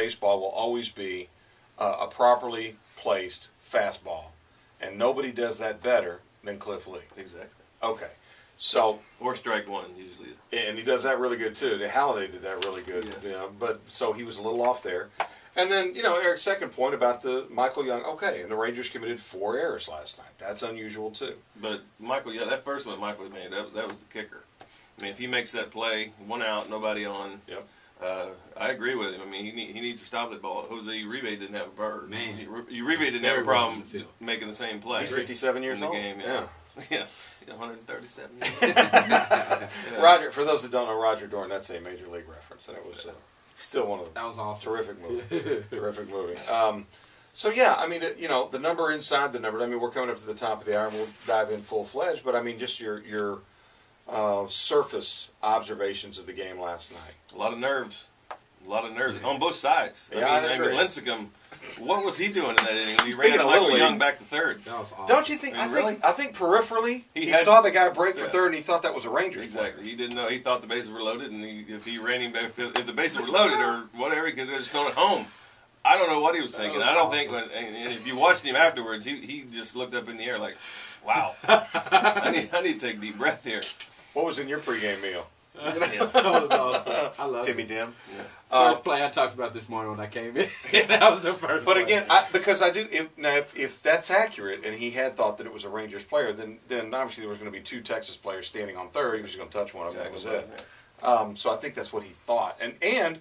baseball will always be a properly placed fastball, and nobody does that better than Cliff Lee. Exactly. Okay, so or strike one usually, and he does that really good too. Halliday did that really good. Yes. You know, but so he was a little off there. And then, Eric's second point about the Michael Young, okay, and the Rangers committed 4 errors last night. That's unusual, too. But Michael, that first one Michael made, that was the kicker. I mean, if he makes that play, 1 out, nobody on, yep. I agree with him. I mean, he needs to stop that ball. Jose Uribe didn't have a bird. Man. Uribe didn't have a problem making the same play. He's 57 years in the old. game, yeah. Yeah. 137 years. Yeah. Roger, for those that don't know Roger Dorn, that's a Major League reference, and it was still one of them. That was awesome. Terrific movie. Terrific movie. So, yeah, I mean, the number inside the number, I mean, we're coming up to the top of the hour, and we'll dive in full-fledged, but, I mean, just your surface observations of the game last night. A lot of nerves. A lot of nerves on both sides. Yeah, I mean, Lincecum, what was he doing in that inning? He ran Michael Young back to third. That was awesome. Don't you think? I mean, I think peripherally he saw the guy break for third, and he thought that was a Rangers Exactly. player. He didn't know. He thought the bases were loaded, and if he ran him back, if the bases were loaded or whatever, he could have just gone home. I don't know what he was thinking. I don't think. And if you watched him afterwards, he just looked up in the air like, "Wow, I need to take a deep breath here." What was in your pregame meal? That was awesome. I love Timmy it. Dim. Yeah. First play I talked about this morning when I came in. That was the first But play. again, because I do, if that's accurate, and he had thought that it was a Rangers player, then obviously there was going to be 2 Texas players standing on third. He was just going to touch one of them. That was it. So I think that's what he thought. And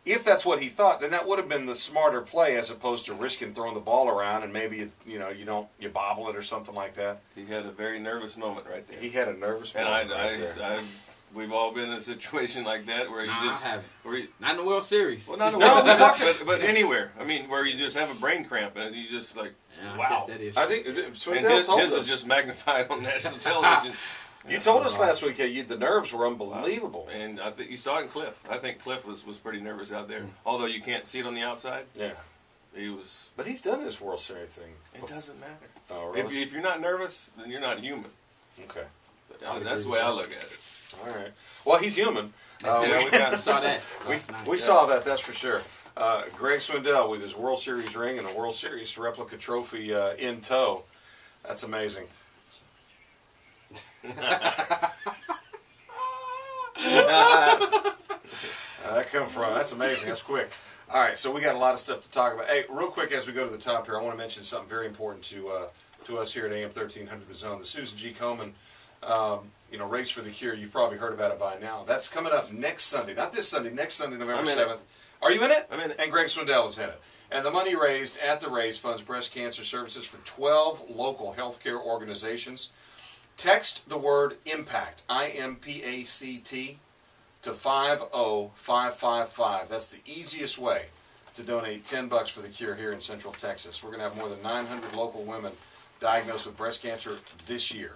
if that's what he thought, then that would have been the smarter play as opposed to risking throwing the ball around and maybe you bobble it or something like that. He had a very nervous moment right there. He had a nervous and moment right there. We've all been in a situation like that where I haven't. where Not in the World Series. well, not in the World Series, but anywhere. I mean, where you just have a brain cramp and you just like, Yeah, wow. I guess that is I think And Swindell told his us. is just magnified on national television. You told us last week that the nerves were unbelievable. And I think you saw it in Cliff. I think Cliff was pretty nervous out there. Although you can't see it on the outside. Yeah. He was. But he's done this World Series thing. It doesn't matter. Oh, really? If you're not nervous, then you're not human. Okay. That's the way I look at it. All right. Well, he's human. we saw that. We saw that, that's for sure. Greg Swindell with his World Series ring and a World Series replica trophy in tow. That's amazing. That's amazing. That's quick. All right, so we got a lot of stuff to talk about. Hey, real quick as we go to the top here, I want to mention something very important to us here at AM 1300 The Zone. The Susan G. Komen Race for the Cure. You've probably heard about it by now. That's coming up next Sunday. Not this Sunday, next Sunday, November 7th. Are you in it? I'm in it. And Greg Swindell is in it. And the money raised at the race funds breast cancer services for 12 local healthcare organizations. Text the word IMPACT, I-M-P-A-C-T, to 50555. That's the easiest way to donate $10 for the cure here in Central Texas. We're going to have more than 900 local women diagnosed with breast cancer this year.